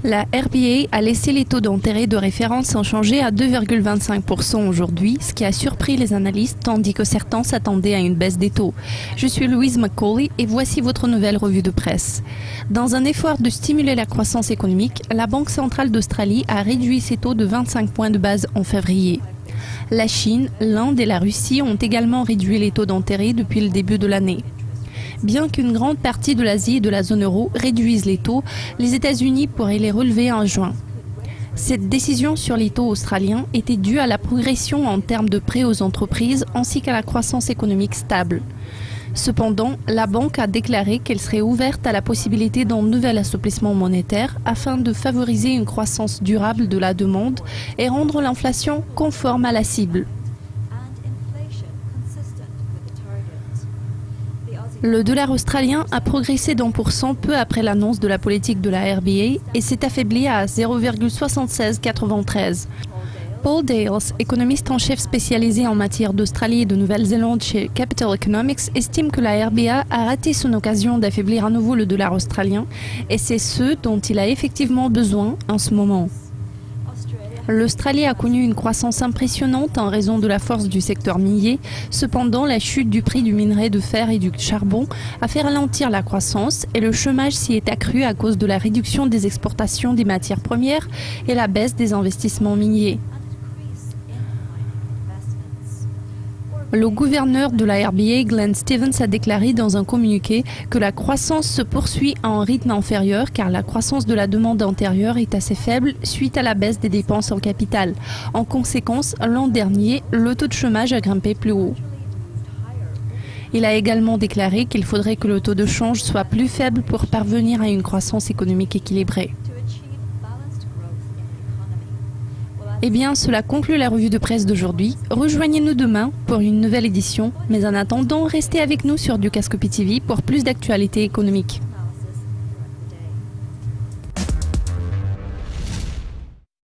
La RBA a laissé les taux d'intérêt de référence inchangés à 2,25% aujourd'hui, ce qui a surpris les analystes, tandis que certains s'attendaient à une baisse des taux. Je suis Louise McCauley et voici votre nouvelle revue de presse. Dans un effort de stimuler la croissance économique, la Banque centrale d'Australie a réduit ses taux de 25 points de base en février. La Chine, l'Inde et la Russie ont également réduit les taux d'intérêt depuis le début de l'année. Bien qu'une grande partie de l'Asie et de la zone euro réduisent les taux, les États-Unis pourraient les relever en juin. Cette décision sur les taux australiens était due à la progression en termes de prêts aux entreprises ainsi qu'à la croissance économique stable. Cependant, la banque a déclaré qu'elle serait ouverte à la possibilité d'un nouvel assouplissement monétaire afin de favoriser une croissance durable de la demande et rendre l'inflation conforme à la cible. Le dollar australien a progressé d'1% peu après l'annonce de la politique de la RBA et s'est affaibli à 0,7693. Paul Dales, économiste en chef spécialisé en matière d'Australie et de Nouvelle-Zélande chez Capital Economics, estime que la RBA a raté son occasion d'affaiblir à nouveau le dollar australien et c'est ce dont il a effectivement besoin en ce moment. L'Australie a connu une croissance impressionnante en raison de la force du secteur minier. Cependant, la chute du prix du minerai de fer et du charbon a fait ralentir la croissance et le chômage s'y est accru à cause de la réduction des exportations des matières premières et la baisse des investissements miniers. Le gouverneur de la RBA, Glenn Stevens, a déclaré dans un communiqué que la croissance se poursuit à un rythme inférieur car la croissance de la demande intérieure est assez faible suite à la baisse des dépenses en capital. En conséquence, l'an dernier, le taux de chômage a grimpé plus haut. Il a également déclaré qu'il faudrait que le taux de change soit plus faible pour parvenir à une croissance économique équilibrée. Eh bien, cela conclut la revue de presse d'aujourd'hui. Rejoignez-nous demain pour une nouvelle édition. Mais en attendant, restez avec nous sur Dukascopy TV pour plus d'actualités économiques.